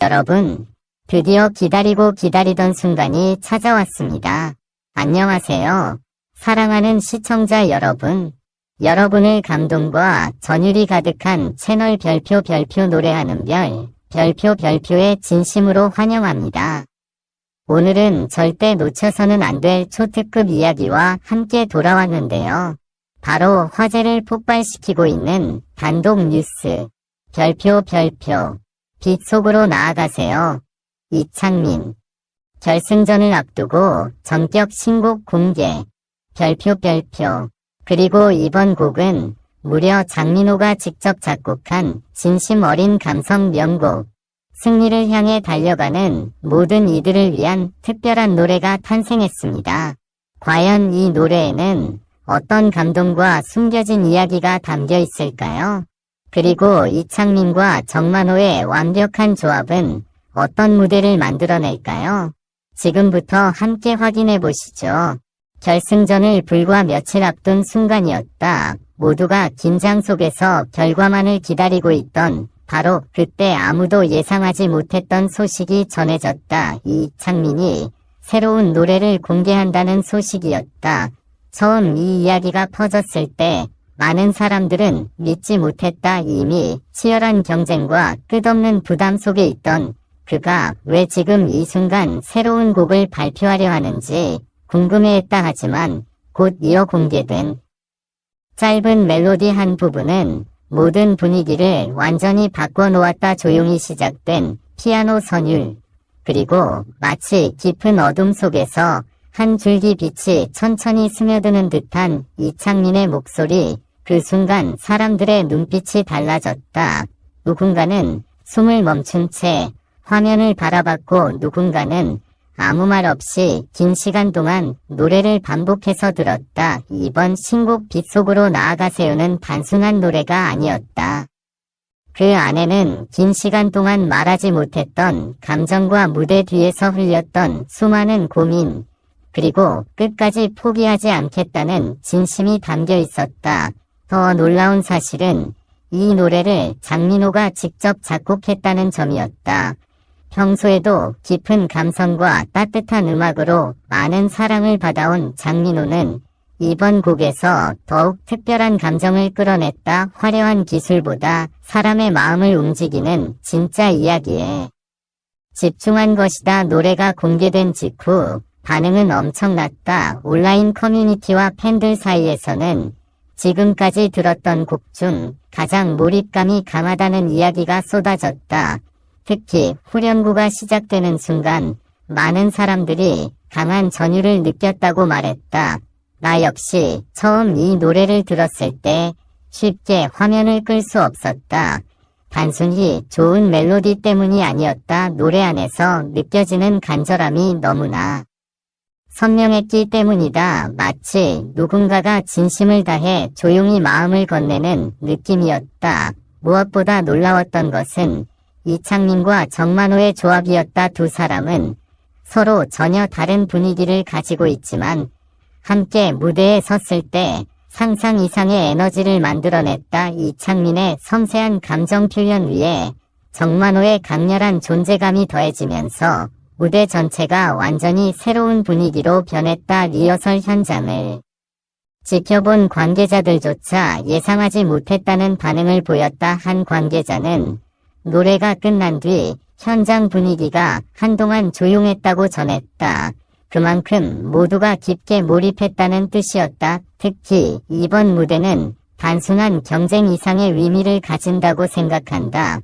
여러분, 드디어 기다리고 기다리던 순간이 찾아왔습니다. 안녕하세요. 사랑하는 시청자 여러분. 여러분을 감동과 전율이 가득한 채널 별표 노래하는 별표에 진심으로 환영합니다. 오늘은 절대 놓쳐서는 안 될 초특급 이야기와 함께 돌아왔는데요. 바로 화제를 폭발시키고 있는 단독 뉴스. 별표 빛 속으로 나아가세요. 이창민. 결승전을 앞두고 전격 신곡 공개. 별표. 그리고 이번 곡은 무려 장민호가 직접 작곡한 진심 어린 감성 명곡. 승리를 향해 달려가는 모든 이들을 위한 특별한 노래가 탄생했습니다. 과연 이 노래에는 어떤 감동과 숨겨진 이야기가 담겨 있을까요? 그리고 이창민과 정만호의 완벽한 조합은 어떤 무대를 만들어낼까요? 지금부터 함께 확인해 보시죠. 결승전을 불과 며칠 앞둔 순간이었다. 모두가 긴장 속에서 결과만을 기다리고 있던 바로 그때 아무도 예상하지 못했던 소식이 전해졌다. 이창민이 새로운 노래를 공개한다는 소식이었다. 처음 이 이야기가 퍼졌을 때 많은 사람들은 믿지 못했다. 이미 치열한 경쟁과 끝없는 부담 속에 있던 그가 왜 지금 이 순간 새로운 곡을 발표하려 하는지 궁금해했다. 하지만 곧 이어 공개된 짧은 멜로디 한 부분은 모든 분위기를 완전히 바꿔놓았다. 조용히 시작된 피아노 선율, 그리고 마치 깊은 어둠 속에서 한 줄기 빛이 천천히 스며드는 듯한 이창민의 목소리. 그 순간 사람들의 눈빛이 달라졌다. 누군가는 숨을 멈춘 채 화면을 바라봤고 누군가는 아무 말 없이 긴 시간 동안 노래를 반복해서 들었다. 이번 신곡 빛 속으로 나아가세요는 단순한 노래가 아니었다. 그 안에는 긴 시간 동안 말하지 못했던 감정과 무대 뒤에서 흘렸던 수많은 고민, 그리고 끝까지 포기하지 않겠다는 진심이 담겨 있었다. 더 놀라운 사실은 이 노래를 장민호가 직접 작곡했다는 점이었다. 평소에도 깊은 감성과 따뜻한 음악으로 많은 사랑을 받아온 장민호는 이번 곡에서 더욱 특별한 감정을 끌어냈다. 화려한 기술보다 사람의 마음을 움직이는 진짜 이야기에 집중한 것이다. 노래가 공개된 직후 반응은 엄청났다. 온라인 커뮤니티와 팬들 사이에서는 지금까지 들었던 곡 중 가장 몰입감이 강하다는 이야기가 쏟아졌다. 특히 후렴구가 시작되는 순간 많은 사람들이 강한 전율을 느꼈다고 말했다. 나 역시 처음 이 노래를 들었을 때 쉽게 화면을 끌 수 없었다. 단순히 좋은 멜로디 때문이 아니었다. 노래 안에서 느껴지는 간절함이 너무나 선명했기 때문이다. 마치 누군가가 진심을 다해 조용히 마음을 건네는 느낌이었다. 무엇보다 놀라웠던 것은 이창민과 정만호의 조합이었다. 두 사람은 서로 전혀 다른 분위기를 가지고 있지만 함께 무대에 섰을 때 상상 이상의 에너지를 만들어냈다. 이창민의 섬세한 감정 표현 위에 정만호의 강렬한 존재감이 더해지면서 무대 전체가 완전히 새로운 분위기로 변했다. 리허설 현장을 지켜본 관계자들조차 예상하지 못했다는 반응을 보였다. 한 관계자는 노래가 끝난 뒤 현장 분위기가 한동안 조용했다고 전했다. 그만큼 모두가 깊게 몰입했다는 뜻이었다. 특히 이번 무대는 단순한 경쟁 이상의 의미를 가진다고 생각한다.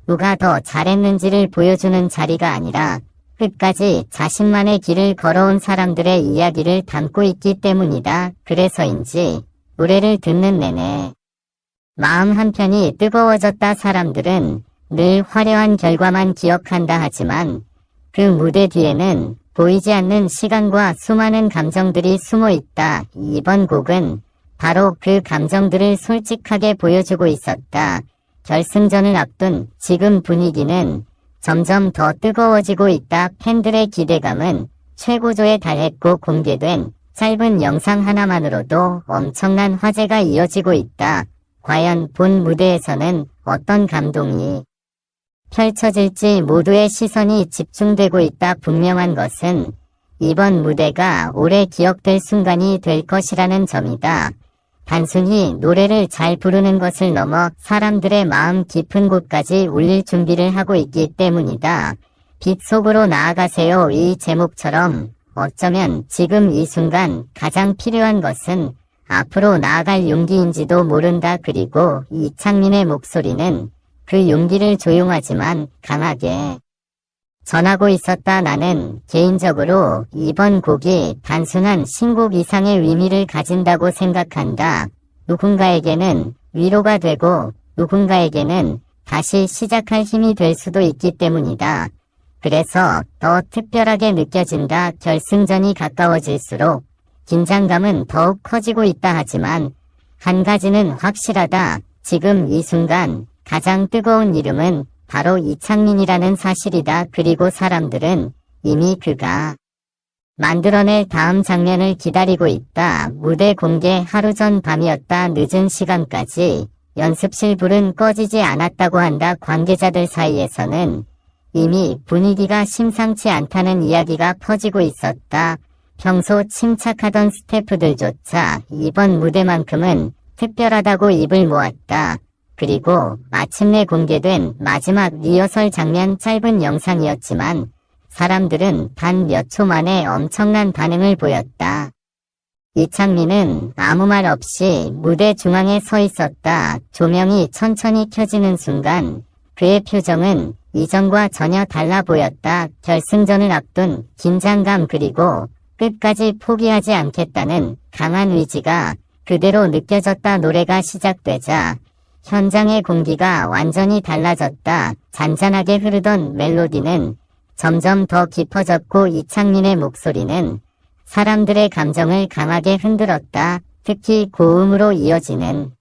누가 더 잘했는지를 보여주는 자리가 아니라 끝까지 자신만의 길을 걸어온 사람들의 이야기를 담고 있기 때문이다. 그래서인지 노래를 듣는 내내 마음 한편이 뜨거워졌다. 사람들은 늘 화려한 결과만 기억한다 하지만 그 무대 뒤에는 보이지 않는 시간과 수많은 감정들이 숨어 있다. 이번 곡은 바로 그 감정들을 솔직하게 보여주고 있었다. 결승전을 앞둔 지금 분위기는 점점 더 뜨거워지고 있다. 팬들의 기대감은 최고조에 달했고 공개된 짧은 영상 하나만으로도 엄청난 화제가 이어지고 있다. 과연 본 무대에서는 어떤 감동이 펼쳐질지 모두의 시선이 집중되고 있다. 분명한 것은 이번 무대가 오래 기억될 순간이 될 것이라는 점이다. 단순히 노래를 잘 부르는 것을 넘어 사람들의 마음 깊은 곳까지 울릴 준비를 하고 있기 때문이다. 빛 속으로 나아가세요. 이 제목처럼 어쩌면 지금 이 순간 가장 필요한 것은 앞으로 나아갈 용기인지도 모른다. 그리고 이창민의 목소리는 그 용기를 조용하지만 강하게 전하고 있었다. 나는 개인적으로 이번 곡이 단순한 신곡 이상의 의미를 가진다고 생각한다. 누군가에게는 위로가 되고 누군가에게는 다시 시작할 힘이 될 수도 있기 때문이다. 그래서 더 특별하게 느껴진다. 결승전이 가까워질수록 긴장감은 더욱 커지고 있다. 하지만 한 가지는 확실하다. 지금 이 순간 가장 뜨거운 이름은 바로 이창민이라는 사실이다. 그리고 사람들은 이미 그가 만들어낼 다음 장면을 기다리고 있다. 무대 공개 하루 전 밤이었다. 늦은 시간까지 연습실 불은 꺼지지 않았다고 한다. 관계자들 사이에서는 이미 분위기가 심상치 않다는 이야기가 퍼지고 있었다. 평소 침착하던 스태프들조차 이번 무대만큼은 특별하다고 입을 모았다. 그리고 마침내 공개된 마지막 리허설 장면. 짧은 영상이었지만 사람들은 단 몇 초 만에 엄청난 반응을 보였다. 이창민은 아무 말 없이 무대 중앙에 서 있었다. 조명이 천천히 켜지는 순간 그의 표정은 이전과 전혀 달라 보였다. 결승전을 앞둔 긴장감 그리고 끝까지 포기하지 않겠다는 강한 의지가 그대로 느껴졌다. 노래가 시작되자 현장의 공기가 완전히 달라졌다. 잔잔하게 흐르던 멜로디는 점점 더 깊어졌고 이창민의 목소리는 사람들의 감정을 강하게 흔들었다. 특히 고음으로 이어지는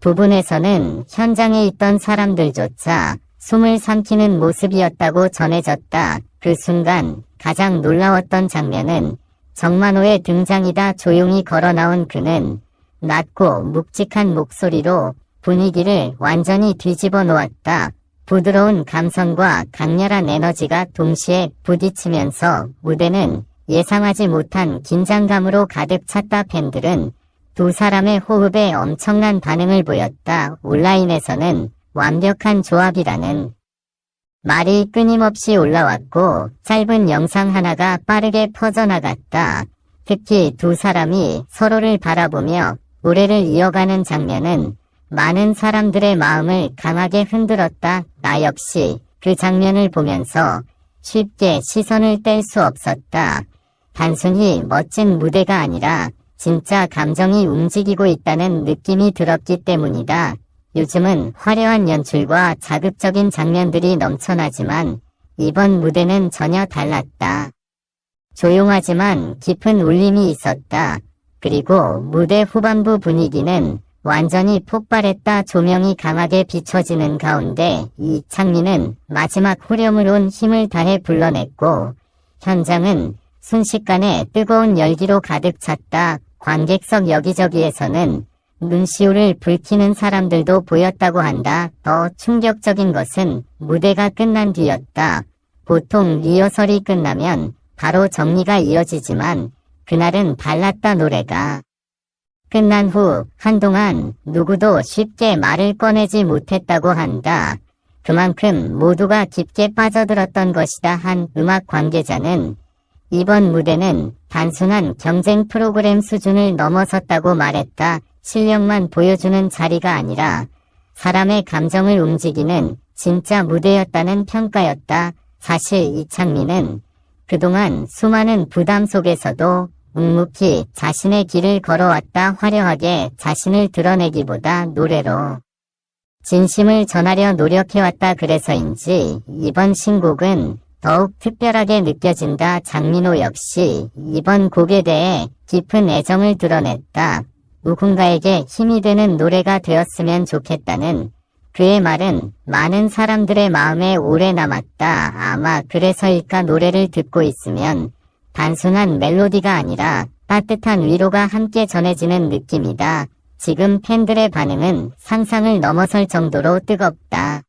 부분에서는 현장에 있던 사람들조차 숨을 삼키는 모습이었다고 전해졌다. 그 순간 가장 놀라웠던 장면은 정만호의 등장이다. 조용히 걸어 나온 그는 낮고 묵직한 목소리로 분위기를 완전히 뒤집어 놓았다. 부드러운 감성과 강렬한 에너지가 동시에 부딪히면서 무대는 예상하지 못한 긴장감으로 가득 찼다. 팬들은 두 사람의 호흡에 엄청난 반응을 보였다. 온라인에서는 완벽한 조합이라는 말이 끊임없이 올라왔고 짧은 영상 하나가 빠르게 퍼져나갔다. 특히 두 사람이 서로를 바라보며 노래를 이어가는 장면은 많은 사람들의 마음을 강하게 흔들었다. 나 역시 그 장면을 보면서 쉽게 시선을 뗄 수 없었다. 단순히 멋진 무대가 아니라 진짜 감정이 움직이고 있다는 느낌이 들었기 때문이다. 요즘은 화려한 연출과 자극적인 장면들이 넘쳐나지만 이번 무대는 전혀 달랐다. 조용하지만 깊은 울림이 있었다. 그리고 무대 후반부 분위기는 완전히 폭발했다. 조명이 강하게 비춰지는 가운데 이창민은 마지막 후렴을 온 힘을 다해 불러냈고 현장은 순식간에 뜨거운 열기로 가득 찼다. 관객석 여기저기에서는 눈시울을 붉히는 사람들도 보였다고 한다. 더 충격적인 것은 무대가 끝난 뒤였다. 보통 리허설이 끝나면 바로 정리가 이어지지만 그날은 달랐다. 노래가 끝난 후 한동안 누구도 쉽게 말을 꺼내지 못했다고 한다. 그만큼 모두가 깊게 빠져들었던 것이다. 한 음악 관계자는 이번 무대는 단순한 경쟁 프로그램 수준을 넘어섰다고 말했다. 실력만 보여주는 자리가 아니라 사람의 감정을 움직이는 진짜 무대였다는 평가였다. 사실 이창민은 그동안 수많은 부담 속에서도 묵묵히 자신의 길을 걸어왔다. 화려하게 자신을 드러내기보다 노래로 진심을 전하려 노력해왔다. 그래서인지 이번 신곡은 더욱 특별하게 느껴진다. 장민호 역시 이번 곡에 대해 깊은 애정을 드러냈다. 누군가에게 힘이 되는 노래가 되었으면 좋겠다는 그의 말은 많은 사람들의 마음에 오래 남았다. 아마 그래서일까. 노래를 듣고 있으면 단순한 멜로디가 아니라 따뜻한 위로가 함께 전해지는 느낌이다. 지금 팬들의 반응은 상상을 넘어설 정도로 뜨겁다.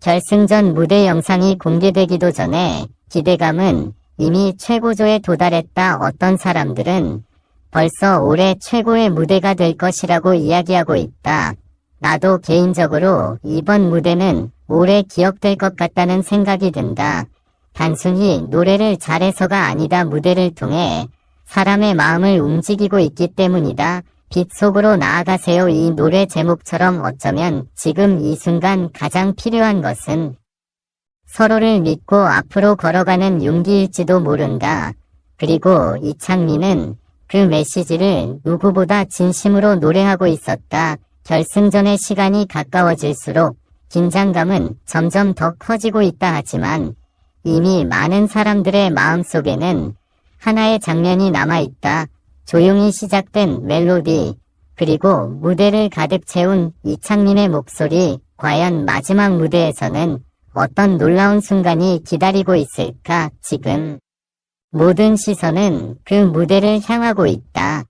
결승전 무대 영상이 공개되기도 전에 기대감은 이미 최고조에 도달했다. 어떤 사람들은 벌써 올해 최고의 무대가 될 것이라고 이야기하고 있다. 나도 개인적으로 이번 무대는 오래 기억될 것 같다는 생각이 든다. 단순히 노래를 잘해서가 아니다. 무대를 통해 사람의 마음을 움직이고 있기 때문이다. 빛 속으로 나아가세요. 이 노래 제목처럼 어쩌면 지금 이 순간 가장 필요한 것은 서로를 믿고 앞으로 걸어가는 용기일지도 모른다. 그리고 이창민은 그 메시지를 누구보다 진심으로 노래하고 있었다. 결승전의 시간이 가까워질수록 긴장감은 점점 더 커지고 있다. 하지만 이미 많은 사람들의 마음속에는 하나의 장면이 남아있다. 조용히 시작된 멜로디, 그리고 무대를 가득 채운 이창민의 목소리. 과연 마지막 무대에서는 어떤 놀라운 순간이 기다리고 있을까? 지금 모든 시선은 그 무대를 향하고 있다.